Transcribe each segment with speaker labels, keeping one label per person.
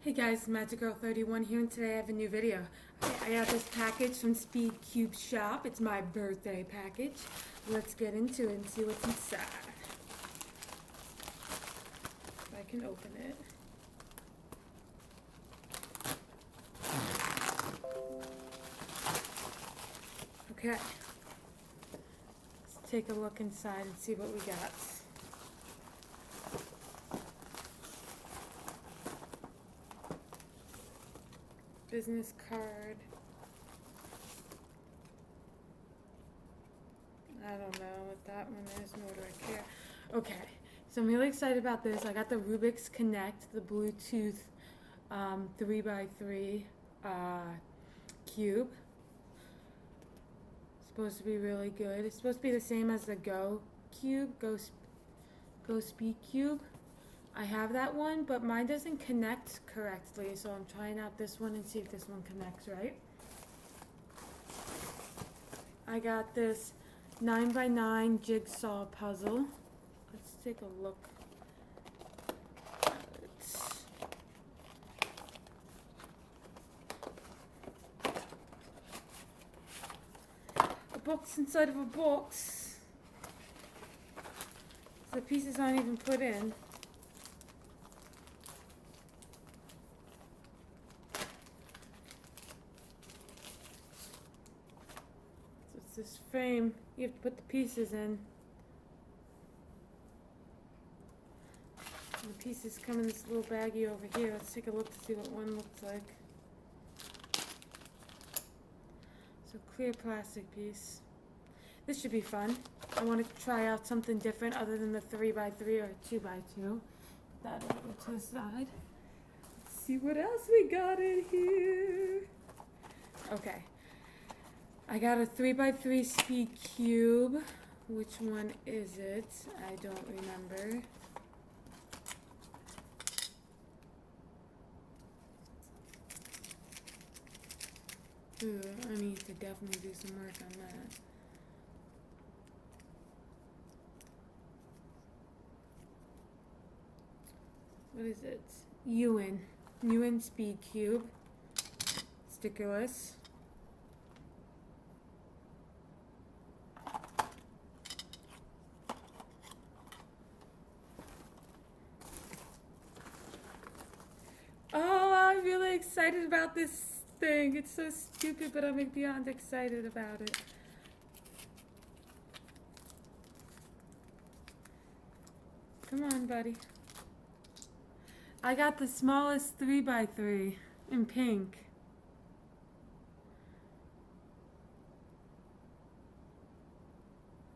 Speaker 1: Hey guys, Magic Girl 31 here, and today I have a new video. I got this package from Speedcube shop. It's my birthday package. Let's get into it and see what's inside. If I can open it. Okay. Let's take a look inside and see what we got. Business card. I don't know what that one is, nor do I care. Okay, so I'm really excited about this. I got the Rubik's Connect, the Bluetooth 3x3 cube. Supposed to be really good. It's supposed to be the same as the Go Cube, Go Speed Cube. I have that one, but mine doesn't connect correctly, so I'm trying out this one and see if this one connects right. I got this 9x9 jigsaw puzzle. Let's take a look at it. A box inside of a box. The pieces aren't even put in. This frame, you have to put the pieces in. And the pieces come in this little baggie over here. Let's take a look to see what one looks like. So clear plastic piece. This should be fun. I want to try out something different other than the 3x3 or 2x2. Put that over to the side. Let's see what else we got in here. Okay. I got a 3x3 speed cube. Which one is it? I don't remember. Ooh, I need to definitely do some work on that. What is it? Ewan speed cube. Stickerless. I'm really excited about this thing. It's so stupid, but I'm beyond excited about it. Come on, buddy. I got the smallest 3x3 in pink.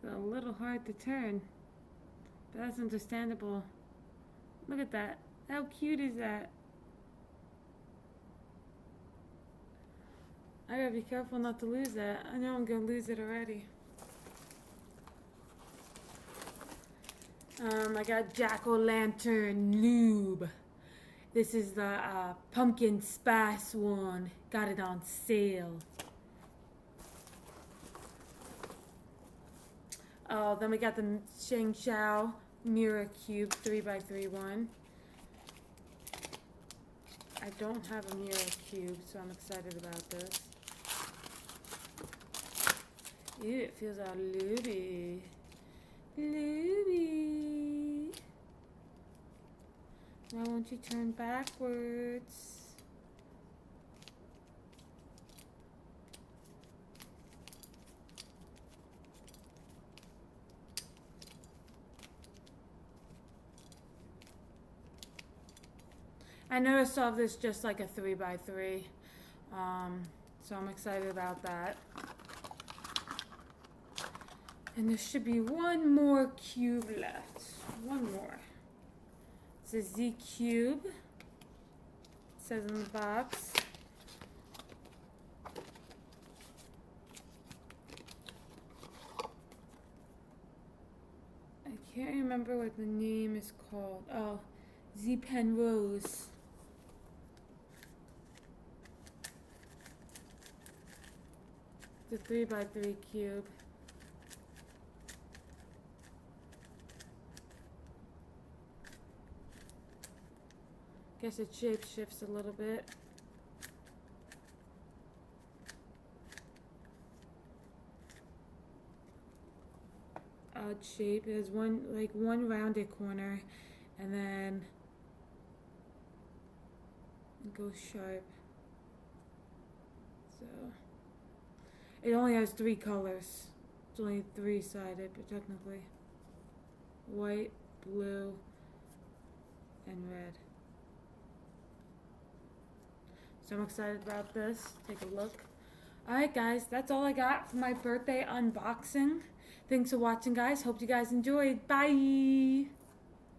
Speaker 1: It's a little hard to turn, but that's understandable. Look at that. How cute is that? I gotta be careful not to lose that. I know I'm gonna lose it already. I got jack-o'-lantern lube. This is the pumpkin spice one. Got it on sale. Oh, then we got the Sheng Shao mirror cube 3x3 one. I don't have a mirror cube, so I'm excited about this. Ew, it feels all looby. Looby. Why won't you turn backwards? I never saw this just like a 3x3, so I'm excited about that. And there should be one more cube left. One more. It's a Z cube. It says in the box. I can't remember what the name is called. Oh, Z Pen Rose. The 3x3 cube. Guess it shape shifts a little bit. Odd shape. It has one rounded corner, and then it goes sharp. So it only has 3 colors. It's only 3-sided, but technically white, blue, and red. So I'm excited about this. Take a look. Alright guys, that's all I got for my birthday unboxing. Thanks for watching guys. Hope you guys enjoyed. Bye!